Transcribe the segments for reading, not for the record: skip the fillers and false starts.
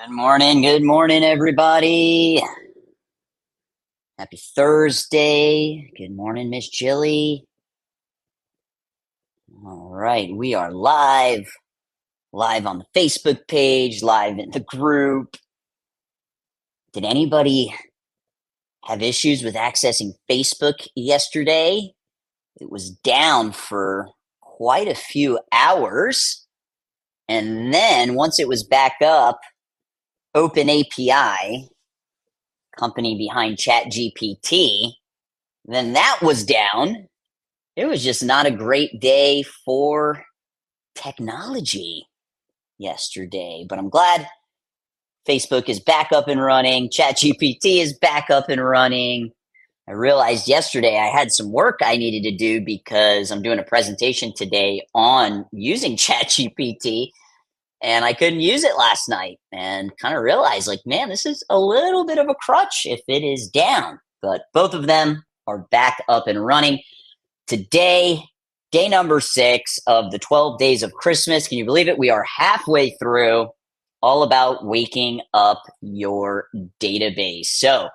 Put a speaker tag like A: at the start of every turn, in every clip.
A: Good morning, everybody. Happy Thursday. Good morning, Miss Jilly. All right, we are live on the Facebook page, live in the group. Did anybody have issues with accessing Facebook yesterday? It was down for quite a few hours. And then once it was back up, OpenAPI, company behind ChatGPT, then that was down. It was just not a great day for technology yesterday, but I'm glad Facebook is back up and running. ChatGPT is back up and running. I realized yesterday I had some work I needed to do because I'm doing a presentation today on using ChatGPT and I couldn't use it last night and kind of realized like, man, this is a little bit of a crutch if it is down, but both of them are back up and running. Today, day number 6 of the 12 days of Christmas. Can you believe it? We are halfway through, all about waking up your database. So,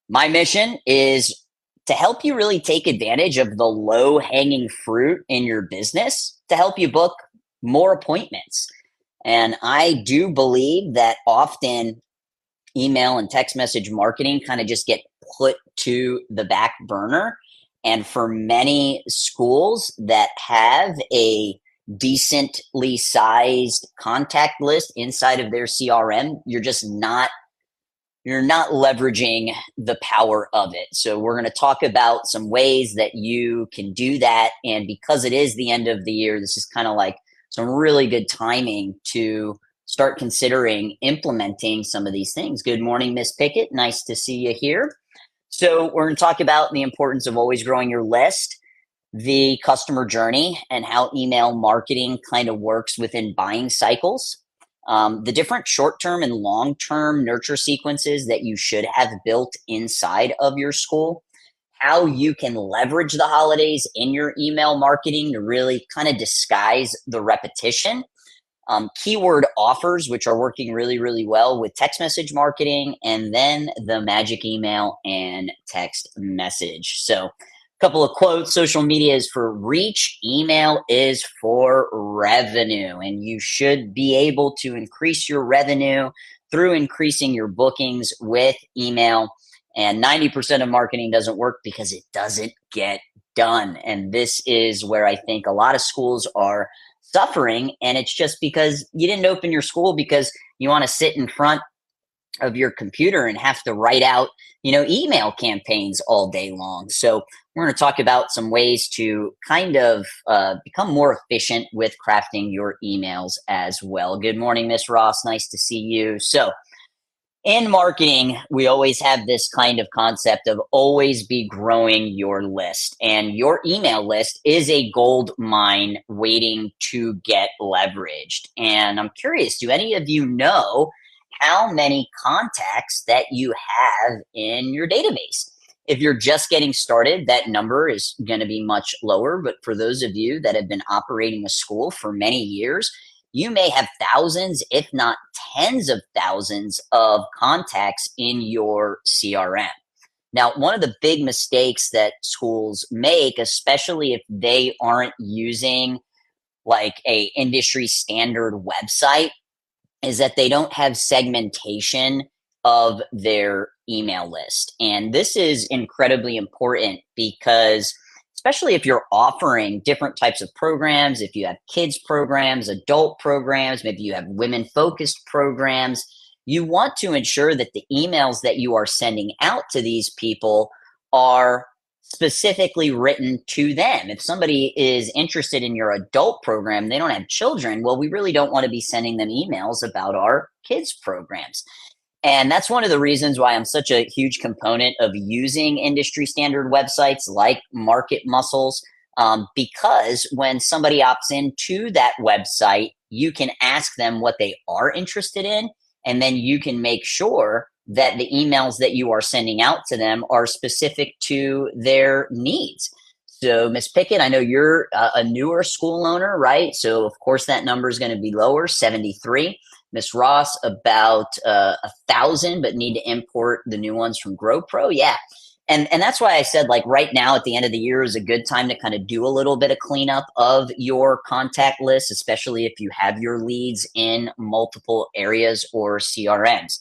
A: my mission is to help you really take advantage of the low hanging fruit in your business to help you book more appointments. And I do believe that often email and text message marketing kind of just get put to the back burner. And for many schools that have a decently sized contact list inside of their CRM, you're not leveraging the power of it. So we're going to talk about some ways that you can do that. And because it is the end of the year, this is kind of like some really good timing to start considering implementing some of these things. Good morning, Miss Pickett. Nice to see you here. So we're going to talk about the importance of always growing your list, the customer journey, and how email marketing kind of works within buying cycles, the different short-term and long-term nurture sequences that you should have built inside of your school, how you can leverage the holidays in your email marketing to really kind of disguise the repetition, keyword offers, which are working really, really well with text message marketing, and then the magic email and text message. So, a couple of quotes: social media is for reach, email is for revenue, and you should be able to increase your revenue through increasing your bookings with email. And 90% of marketing doesn't work because it doesn't get done. And this is where I think a lot of schools are suffering, and it's just because you didn't open your school because you want to sit in front of your computer and have to write out email campaigns all day long. So we're going to talk about some ways to kind of become more efficient with crafting your emails as well. Good morning, Miss Ross. Nice to see you. So in marketing, we always have this kind of concept of always be growing your list. And your email list is a gold mine waiting to get leveraged. And I'm curious, do any of you know how many contacts that you have in your database? If you're just getting started, that number is going to be much lower. But for those of you that have been operating a school for many years, you may have thousands, if not tens of thousands of contacts in your CRM. Now, one of the big mistakes that schools make, especially if they aren't using like a industry standard website, is that they don't have segmentation of their email list. And this is incredibly important because especially if you're offering different types of programs, if you have kids programs, adult programs, maybe you have women focused programs, you want to ensure that the emails that you are sending out to these people are specifically written to them. If somebody is interested in your adult program, they don't have children, well, we really don't want to be sending them emails about our kids programs. And that's one of the reasons why I'm such a huge component of using industry standard websites like Market Muscles, because when somebody opts into that website, you can ask them what they are interested in, and then you can make sure that the emails that you are sending out to them are specific to their needs. So, Ms. Pickett, I know you're a newer school owner, right? So, of course, that number is going to be lower, 73. Miss Ross, about 1,000, but need to import the new ones from GrowPro. Yeah. And that's why I said, like, right now at the end of the year is a good time to kind of do a little bit of cleanup of your contact list, especially if you have your leads in multiple areas or CRMs.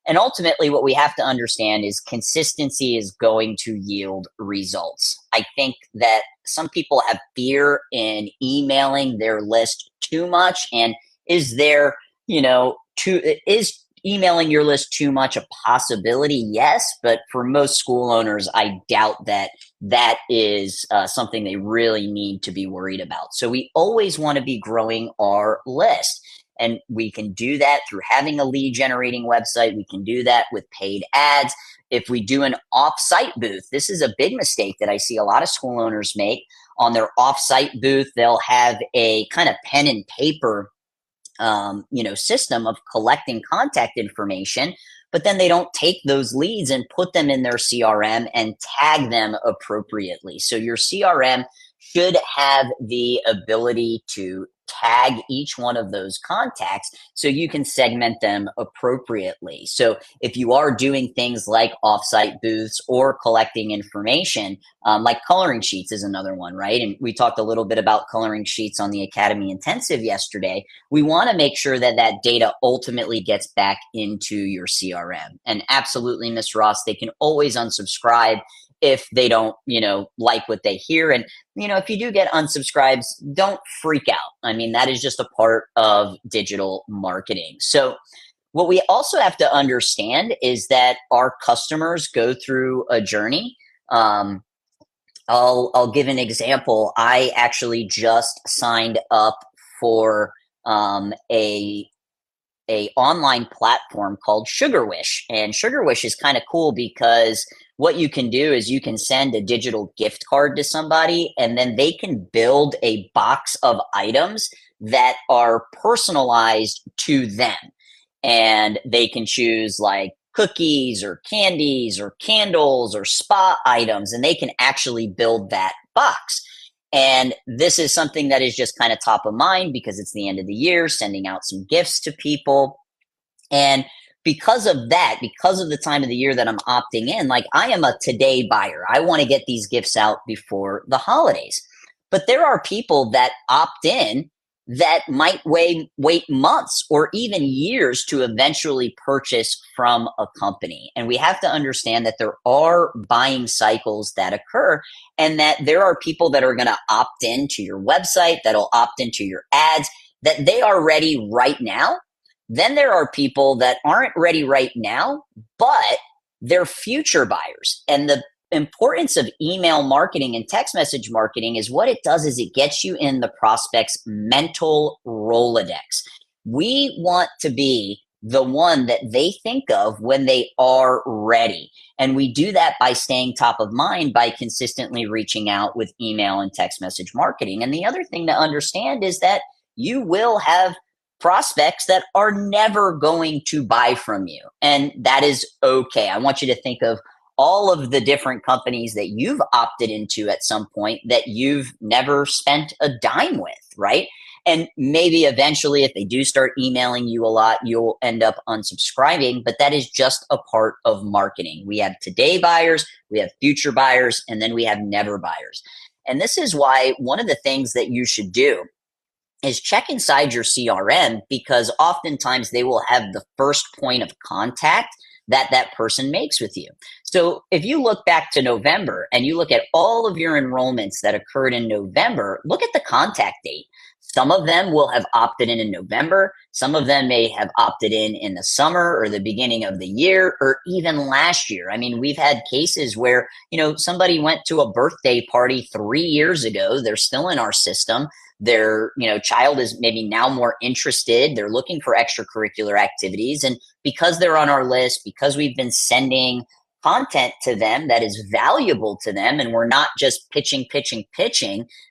A: And ultimately, what we have to understand is consistency is going to yield results. I think that some people have fear in emailing their list too much. And is there, is emailing your list too much a possibility? Yes. But for most school owners, I doubt that that is something they really need to be worried about. So we always want to be growing our list. And we can do that through having a lead generating website. We can do that with paid ads. If we do an off-site booth, this is a big mistake that I see a lot of school owners make. On their off-site booth, they'll have a kind of pen and paper system of collecting contact information, but then they don't take those leads and put them in their CRM and tag them appropriately. So your CRM should have the ability to tag each one of those contacts so you can segment them appropriately. So if you are doing things like offsite booths or collecting information, like coloring sheets is another one, right? And we talked a little bit about coloring sheets on the Academy Intensive yesterday. We want to make sure that that data ultimately gets back into your CRM. And absolutely, Miss Ross, they can always unsubscribe if they don't, like what they hear. And, if you do get unsubscribes, don't freak out. I mean, that is just a part of digital marketing. So what we also have to understand is that our customers go through a journey. I'll give an example. I actually just signed up for a online platform called Sugar Wish. And Sugar Wish is kind of cool because what you can do is you can send a digital gift card to somebody, and then they can build a box of items that are personalized to them. And they can choose like cookies or candies or candles or spa items, and they can actually build that box. And this is something that is just kind of top of mind because it's the end of the year, sending out some gifts to people. And because of that, because of the time of the year that I'm opting in, like I am a today buyer. I want to get these gifts out before the holidays. But there are people that opt in that might wait months or even years to eventually purchase from a company. And we have to understand that there are buying cycles that occur, and that there are people that are going to opt into your website, that'll opt into your ads, that they are ready right now. Then there are people that aren't ready right now, but they're future buyers. And the importance of email marketing and text message marketing is what it does is it gets you in the prospect's mental Rolodex. We want to be the one that they think of when they are ready. And we do that by staying top of mind by consistently reaching out with email and text message marketing. And the other thing to understand is that you will have prospects that are never going to buy from you. And that is okay. I want you to think of all of the different companies that you've opted into at some point that you've never spent a dime with, right? And maybe eventually, if they do start emailing you a lot, you'll end up unsubscribing, but that is just a part of marketing. We have today buyers, we have future buyers, and then we have never buyers. And this is why one of the things that you should do is check inside your CRM, because oftentimes they will have the first point of contact that person makes with you. So if you look back to November and you look at all of your enrollments that occurred in November, look at the contact date. Some of them will have opted in November. Some of them may have opted in the summer or the beginning of the year or even last year. I mean, we've had cases where, somebody went to a birthday party 3 years ago. They're still in our system. Their child is maybe now more interested. They're looking for extracurricular activities. And because they're on our list, because we've been sending content to them that is valuable to them, and we're not just pitching,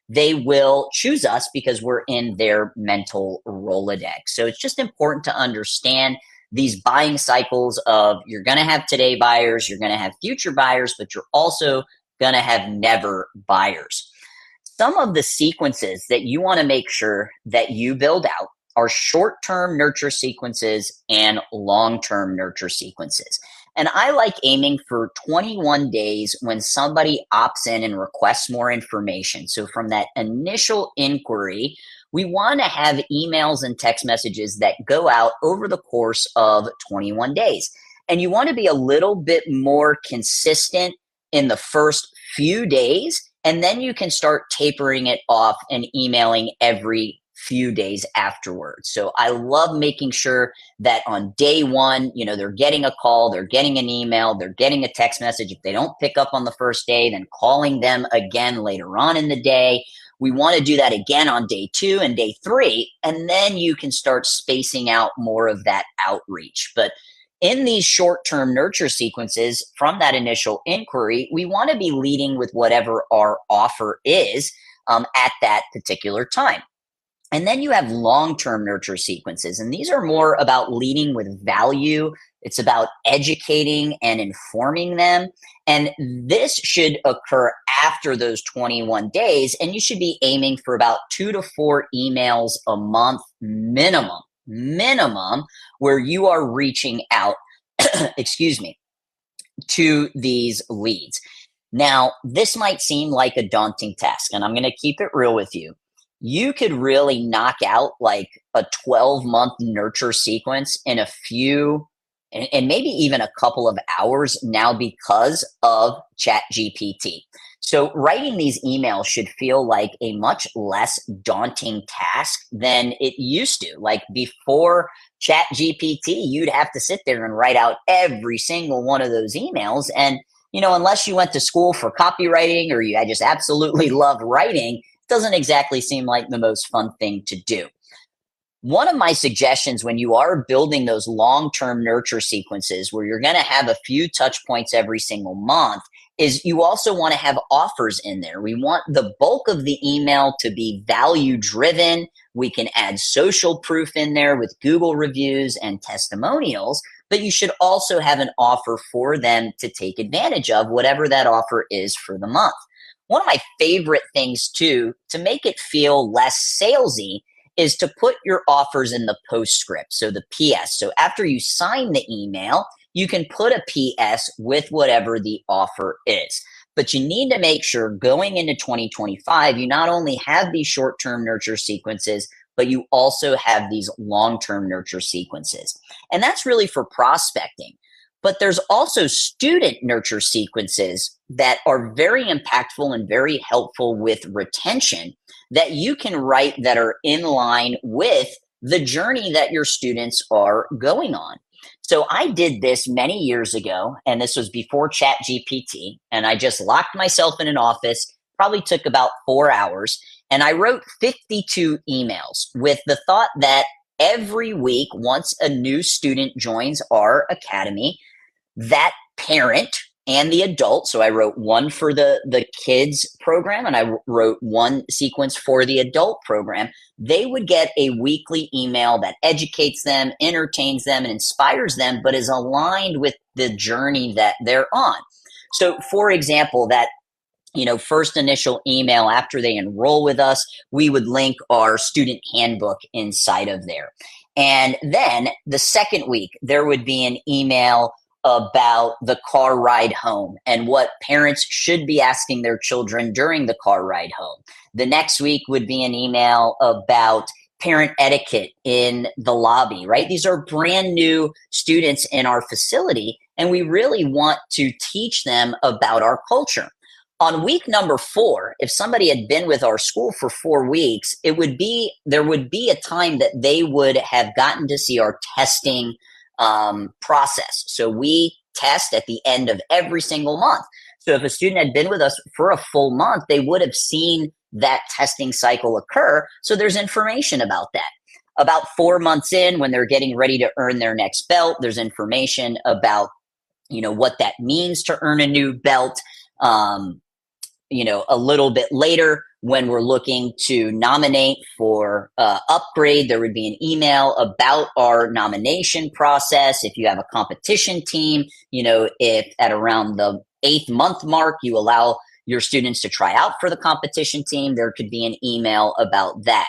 A: they will choose us because we're in their mental Rolodex. So it's just important to understand these buying cycles of you're going to have today buyers, you're going to have future buyers, but you're also going to have never buyers. Some of the sequences that you want to make sure that you build out are short-term nurture sequences and long-term nurture sequences. And I like aiming for 21 days when somebody opts in and requests more information. So from that initial inquiry, we want to have emails and text messages that go out over the course of 21 days. And you want to be a little bit more consistent in the first few days, and then you can start tapering it off and emailing every few days afterwards. So I love making sure that on day one, they're getting a call, they're getting an email, they're getting a text message. If they don't pick up on the first day, then calling them again later on in the day. We want to do that again on day 2 and day 3, and then you can start spacing out more of that outreach. But in these short-term nurture sequences from that initial inquiry, we want to be leading with whatever our offer is at that particular time. And then you have long-term nurture sequences, and these are more about leading with value. It's about educating and informing them. And this should occur after those 21 days, and you should be aiming for about 2 to 4 emails a month minimum, where you are reaching out, excuse me, to these leads. Now, this might seem like a daunting task, and I'm going to keep it real with you. You could really knock out like a 12-month nurture sequence in a few and maybe even a couple of hours now because of ChatGPT. So writing these emails should feel like a much less daunting task than it used to. Like before ChatGPT, you'd have to sit there and write out every single one of those emails. And, unless you went to school for copywriting or you just absolutely love writing, doesn't exactly seem like the most fun thing to do. One of my suggestions when you are building those long-term nurture sequences where you're going to have a few touch points every single month is you also want to have offers in there. We want the bulk of the email to be value driven. We can add social proof in there with Google reviews and testimonials, but you should also have an offer for them to take advantage of, whatever that offer is for the month. One of my favorite things too, to make it feel less salesy, is to put your offers in the postscript, so the PS. So after you sign the email, you can put a PS with whatever the offer is. But you need to make sure going into 2025, you not only have these short-term nurture sequences, but you also have these long-term nurture sequences. And that's really for prospecting. But there's also student nurture sequences that are very impactful and very helpful with retention that you can write that are in line with the journey that your students are going on. So I did this many years ago, and this was before ChatGPT, and I just locked myself in an office, probably took about 4 hours, and I wrote 52 emails with the thought that every week, once a new student joins our academy, that parent and the adult, so I wrote one for the kids program and I wrote one sequence for the adult program, they would get a weekly email that educates them, entertains them, and inspires them, but is aligned with the journey that they're on. So for example, that first initial email after they enroll with us, we would link our student handbook inside of there. And then the second week, there would be an email about the car ride home and what parents should be asking their children during the car ride home. The next week would be an email about parent etiquette in the lobby, right? These are brand new students in our facility, and we really want to teach them about our culture. On week number 4, if somebody had been with our school for 4 weeks, there would be a time that they would have gotten to see our testing process. So we test at the end of every single month. So if a student had been with us for a full month, they would have seen that testing cycle occur. So there's information about that. About 4 months in, when they're getting ready to earn their next belt, there's information about, what that means to earn a new belt. A little bit later, when we're looking to nominate for upgrade, there would be an email about our nomination process. If you have a competition team, if at around the 8th month mark, you allow your students to try out for the competition team, there could be an email about that.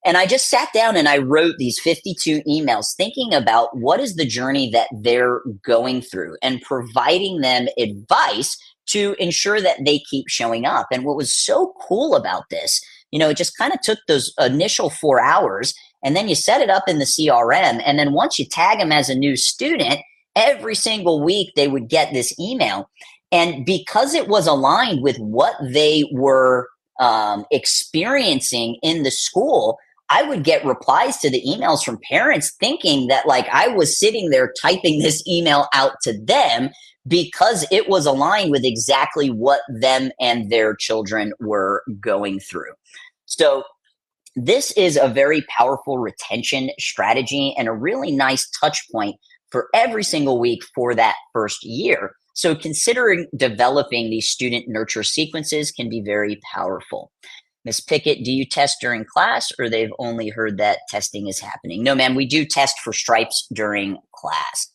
A: And I just sat down and I wrote these 52 emails thinking about what is the journey that they're going through and providing them advice to ensure that they keep showing up. And what was so cool about this, it just kind of took those initial 4 hours and then you set it up in the CRM. And then once you tag them as a new student, every single week they would get this email. And because it was aligned with what they were experiencing in the school, I would get replies to the emails from parents thinking that like I was sitting there typing this email out to them because it was aligned with exactly what them and their children were going through. So this is a very powerful retention strategy and a really nice touch point for every single week for that first year. So considering developing these student nurture sequences can be very powerful. Miss Pickett, do you test during class or they've only heard that testing is happening? No, ma'am, we do test for stripes during class.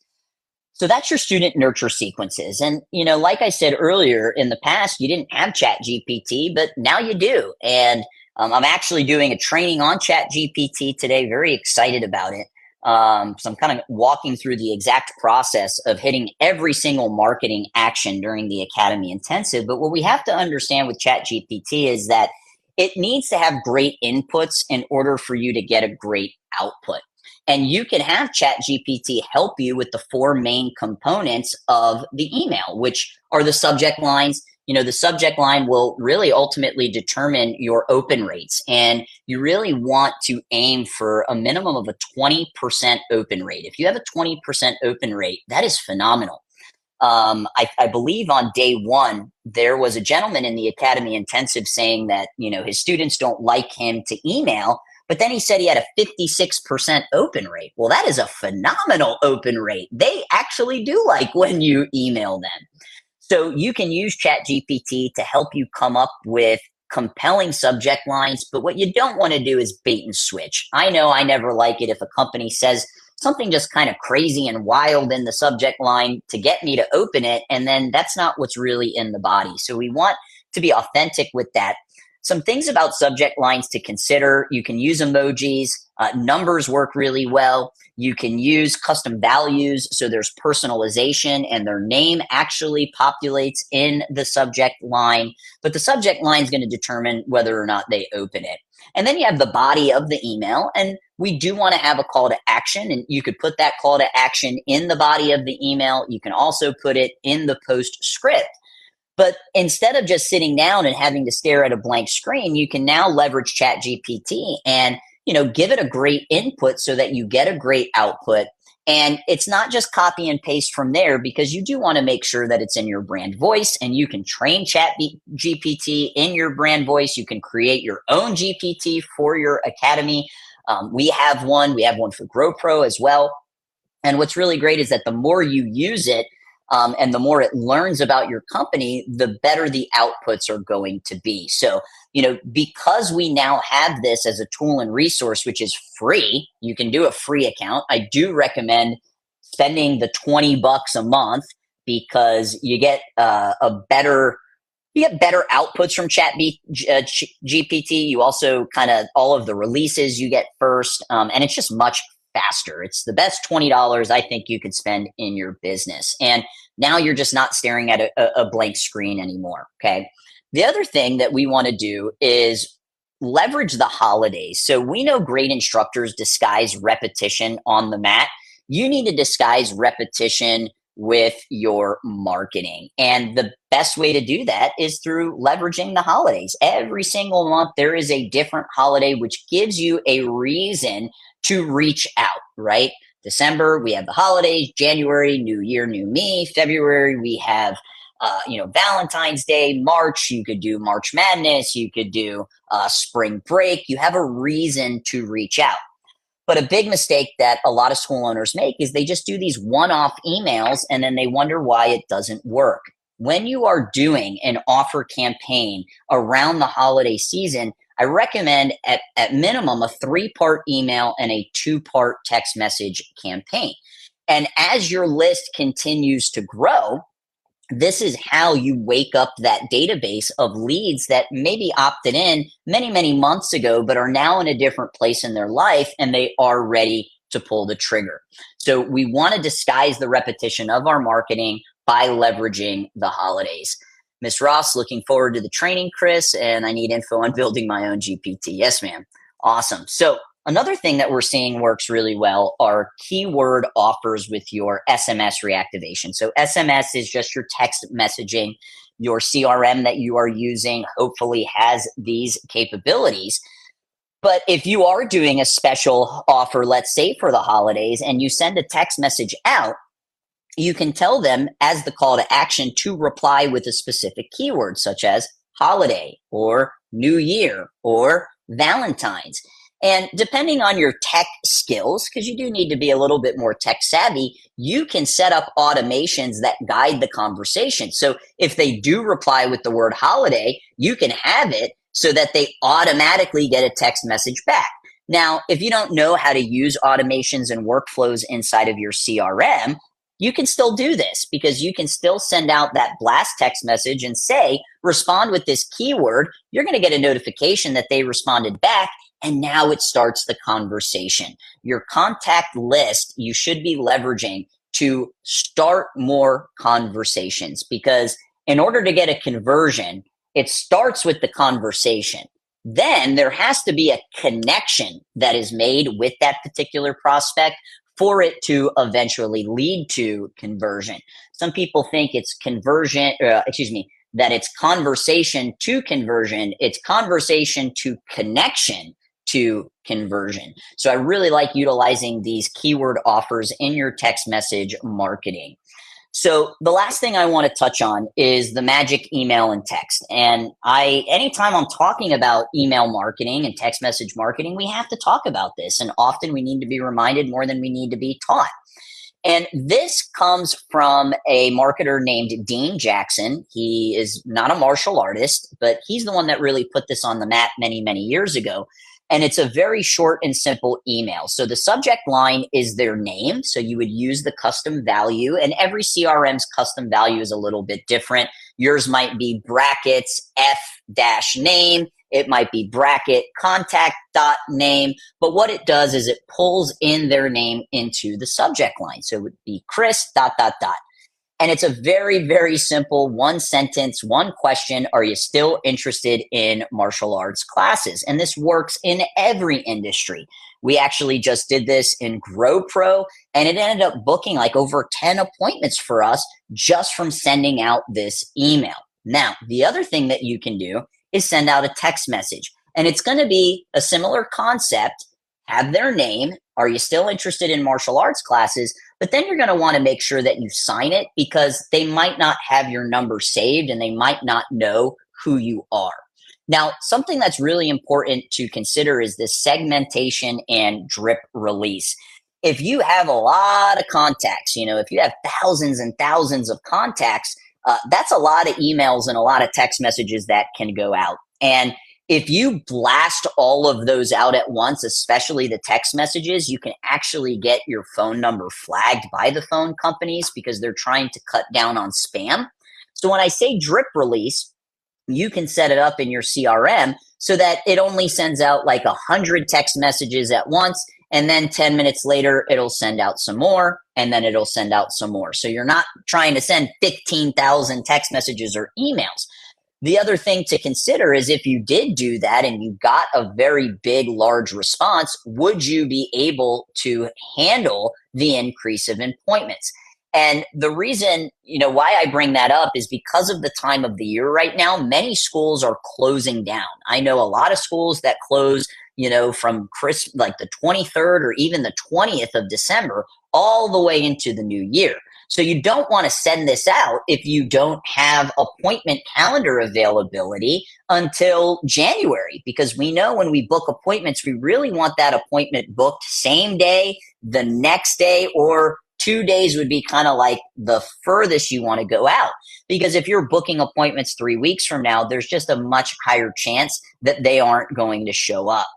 A: So that's your student nurture sequences. And, like I said earlier, in the past, you didn't have Chat GPT, but now you do. And I'm actually doing a training on Chat GPT today, very excited about it. So I'm kind of walking through the exact process of hitting every single marketing action during the Academy Intensive. But what we have to understand with Chat GPT is that it needs to have great inputs in order for you to get a great output. And you can have Chat GPT help you with the four main components of the email, which are the subject lines. The subject line will really ultimately determine your open rates. And you really want to aim for a minimum of a 20% open rate. If you have a 20% open rate, that is phenomenal. I believe on day one, there was a gentleman in the Academy Intensive saying that, his students don't like him to email, but then he said he had a 56% open rate. Well, that is a phenomenal open rate. They actually do like when you email them. So you can use ChatGPT to help you come up with compelling subject lines, but what you don't want to do is bait and switch. I know I never like it if a company says something just kind of crazy and wild in the subject line to get me to open it, and then that's not what's really in the body. So we want to be authentic with that. Some things about subject lines to consider: you can use emojis, numbers work really well. You can use custom values, so there's personalization and their name actually populates in the subject line, but the subject line is going to determine whether or not they open it. And then you have the body of the email, and we do want to have a call to action, and you could put that call to action in the body of the email. You can also put it in the postscript. But instead of just sitting down and having to stare at a blank screen, you can now leverage ChatGPT and give it a great input so that you get a great output. And it's not just copy and paste from there, because you do want to make sure that it's in your brand voice, and you can train ChatGPT in your brand voice. You can create your own GPT for your academy. We have one for GrowPro as well. And what's really great is that the more you use it, and the more it learns about your company, the better the outputs are going to be. So, because we now have this as a tool and resource, which is free, you can do a free account. I do recommend spending the $20 a month, because you get better outputs from GPT. You also kind of, all of the releases you get first, and it's just much faster. It's the best $20 I think you could spend in your business. And now you're just not staring at a blank screen anymore. Okay. The other thing that we want to do is leverage the holidays. So we know great instructors disguise repetition on the mat. You need to disguise repetition with your marketing. And the best way to do that is through leveraging the holidays. Every single month, there is a different holiday, which gives you a reason to reach out, right? December, we have the holidays. January, New Year, New Me. February, we have, Valentine's Day. March, you could do March Madness. You could do spring break. You have a reason to reach out. But a big mistake that a lot of school owners make is they just do these one-off emails and then they wonder why it doesn't work. When you are doing an offer campaign around the holiday season, I recommend at minimum a 3-part email and a 2-part text message campaign. And as your list continues to grow, This is how you wake up that database of leads that maybe opted in many, many months ago, but are now in a different place in their life and they are ready to pull the trigger. So we want to disguise the repetition of our marketing by leveraging the holidays. Miss Ross, looking forward to the training, Cris, and I need info on building my own GPT. Yes, ma'am. Awesome. So another thing that we're seeing works really well are keyword offers with your SMS reactivation. So SMS is just your text messaging. Your CRM that you are using hopefully has these capabilities. But if you are doing a special offer, let's say for the holidays, and you send a text message out, you can tell them as the call to action to reply with a specific keyword, such as holiday or New Year or Valentine's. And depending on your tech skills, because you do need to be a little bit more tech savvy, you can set up automations that guide the conversation. So if they do reply with the word holiday, you can have it so that they automatically get a text message back. Now, if you don't know how to use automations and workflows inside of your CRM, you can still do this because you can still send out that blast text message and say, respond with this keyword. You're going to get a notification that they responded back. And now it starts the conversation. Your contact list, you should be leveraging to start more conversations because in order to get a conversion, it starts with the conversation. Then there has to be a connection that is made with that particular prospect for it to eventually lead to conversion. Some people think it's that it's conversation to conversion. It's conversation to connection to conversion. So I really like utilizing these keyword offers in your text message marketing. So the last thing I want to touch on is the magic email and text. And anytime I'm talking about email marketing and text message marketing, we have to talk about this. And often we need to be reminded more than we need to be taught. And this comes from a marketer named Dean Jackson. He is not a martial artist, but he's the one that really put this on the map many, many years ago. And it's a very short and simple email. So the subject line is their name. So you would use the custom value, and every CRM's custom value is a little bit different. Yours might be brackets F-name. It might be bracket contact dot name. But what it does is it pulls in their name into the subject line. So it would be Cris dot dot dot. And it's a very, very simple one sentence, one question. Are you still interested in martial arts classes? And this works in every industry. We actually just did this in GrowPro, and it ended up booking like over 10 appointments for us just from sending out this email. Now, the other thing that you can do is send out a text message, and it's going to be a similar concept. Have their name. Are you still interested in martial arts classes? But then you're going to want to make sure that you sign it because they might not have your number saved and they might not know who you are. Now, something that's really important to consider is this segmentation and drip release. If you have a lot of contacts, if you have thousands and thousands of contacts, that's a lot of emails and a lot of text messages that can go out. And if you blast all of those out at once, especially the text messages, you can actually get your phone number flagged by the phone companies because they're trying to cut down on spam. So when I say drip release, you can set it up in your CRM so that it only sends out like 100 text messages at once. And then 10 minutes later, it'll send out some more, and then it'll send out some more. So you're not trying to send 15,000 text messages or emails. The other thing to consider is if you did do that and you got a very big, large response, would you be able to handle the increase of appointments? And the reason, why I bring that up is because of the time of the year right now, many schools are closing down. I know a lot of schools that close, from like the 23rd or even the 20th of December all the way into the new year. So you don't want to send this out if you don't have appointment calendar availability until January, because we know when we book appointments, we really want that appointment booked same day, the next day, or 2 days would be kind of like the furthest you want to go out. Because if you're booking appointments 3 weeks from now, there's just a much higher chance that they aren't going to show up.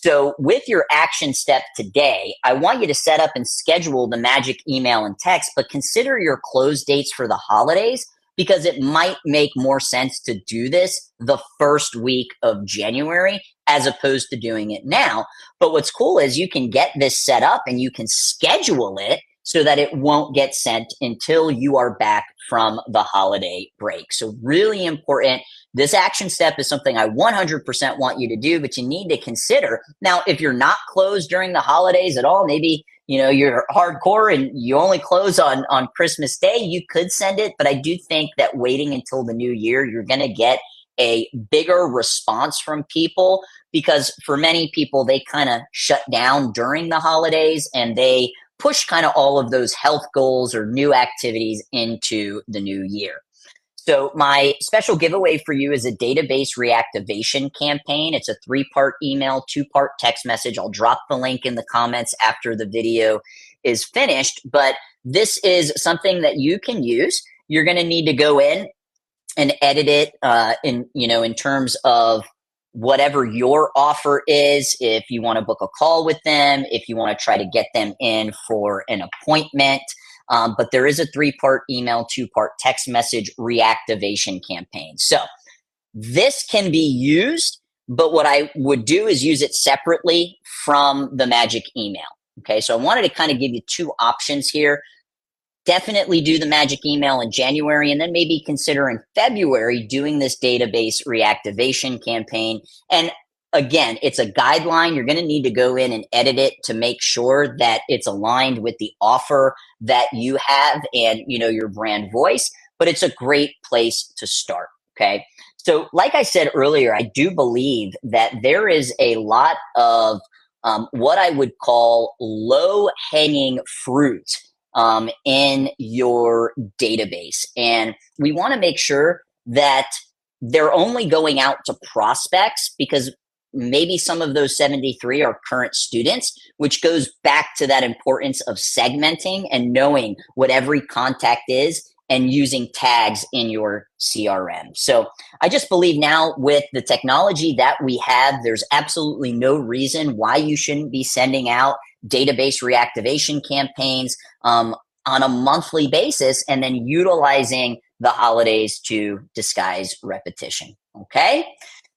A: So with your action step today, I want you to set up and schedule the magic email and text, but consider your close dates for the holidays because it might make more sense to do this the first week of January as opposed to doing it now. But what's cool is you can get this set up and you can schedule it so that it won't get sent until you are back from the holiday break. So really important. This action step is something I 100% want you to do, but you need to consider. Now, if you're not closed during the holidays at all, maybe you're hardcore and you only close on Christmas Day, you could send it. But I do think that waiting until the new year, you're going to get a bigger response from people, because for many people, they kind of shut down during the holidays and they push kind of all of those health goals or new activities into the new year. So my special giveaway for you is a database reactivation campaign. It's a 3-part email, 2-part text message. I'll drop the link in the comments after the video is finished, but this is something that you can use. You're going to need to go in and edit it in terms of whatever your offer is. If you want to book a call with them, if you want to try to get them in for an appointment. But there is a 3-part email, 2-part text message reactivation campaign. So this can be used, but what I would do is use it separately from the magic email. Okay, so I wanted to kind of give you 2 options here. Definitely do the magic email in January, and then maybe consider in February doing this database reactivation campaign. And again, it's a guideline. You're going to need to go in and edit it to make sure that it's aligned with the offer that you have and your brand voice, but it's a great place to start. Okay. So like I said earlier, I do believe that there is a lot of what I would call low hanging fruit in your database. And we want to make sure that they're only going out to prospects, because maybe some of those 73 are current students, which goes back to that importance of segmenting and knowing what every contact is and using tags in your CRM. So I just believe now with the technology that we have, there's absolutely no reason why you shouldn't be sending out database reactivation campaigns on a monthly basis and then utilizing the holidays to disguise repetition. Okay?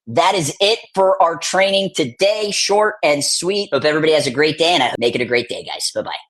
A: That is it for our training today. Short and sweet. Hope everybody has a great day, and I make it a great day, guys. Bye-bye.